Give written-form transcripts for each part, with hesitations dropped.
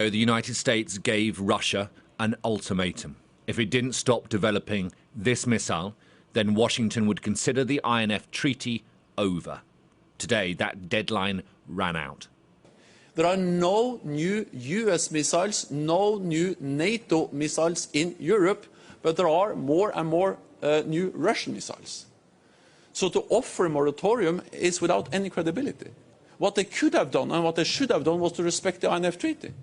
The United States gave Russia an ultimatum. If it didn't stop developing this missile, then Washington would consider the INF Treaty over. Today, that deadline ran out. There are no new US missiles, no new NATO missiles in Europe, but there are more and more new Russian missiles. So to offer a moratorium is without any credibility. What they could have done and what they should have done was to respect the INF Treaty.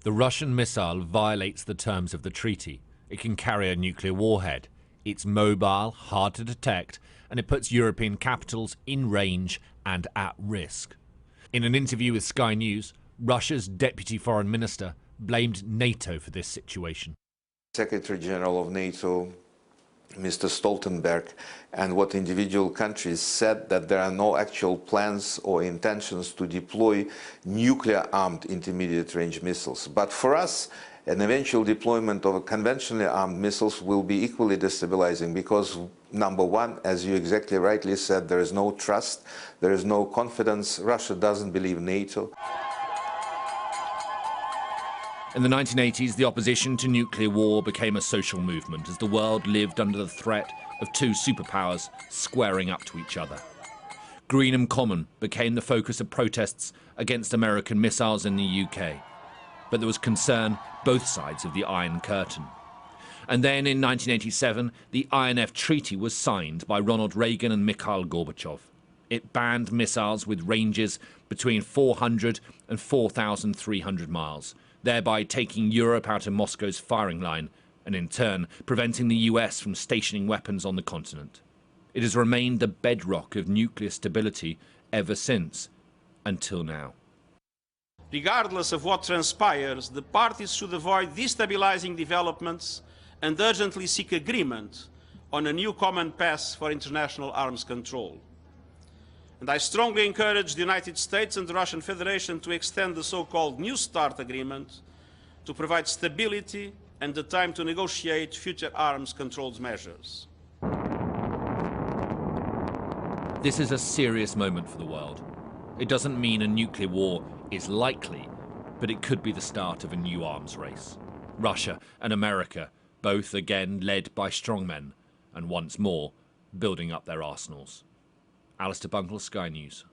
The Russian missile violates the terms of the treaty. It can carry a nuclear warhead. It's mobile, hard to detect, and it puts European capitals in range and at risk. In an interview with Sky News, Russia's deputy foreign minister blamed NATO for this situation. Secretary General of NATO, Mr. Stoltenberg, and what individual countries said that there are no actual plans or intentions to deploy nuclear-armed intermediate-range missiles. But for us, an eventual deployment of conventionally armed missiles will be equally destabilizing because, number one, as you exactly rightly said, there is no trust, there is no confidence. Russia doesn't believe NATO. In the 1980s, the opposition to nuclear war became a social movement as the world lived under the threat of two superpowers squaring up to each other. Greenham Common became the focus of protests against American missiles in the UK. But there was concern both sides of the Iron Curtain. And then in 1987, the INF Treaty was signed by Ronald Reagan and Mikhail Gorbachev. It banned missiles with ranges between 400 and 4,300 miles, thereby taking Europe out of Moscow's firing line and in turn preventing the US from stationing weapons on the continent. It has remained the bedrock of nuclear stability ever since, until now. Regardless of what transpires, the parties should avoid destabilizing developments and urgently seek agreement on a new common path for international arms control. And I strongly encourage the United States and the Russian Federation to extend the so-called New START agreement to provide stability and the time to negotiate future arms controls measures. This is a serious moment for the world. It doesn't mean a nuclear war is likely, but it could be the start of a new arms race. Russia and America, both again led by strongmen, and once more building up their arsenals. Alistair Bunkall, Sky News.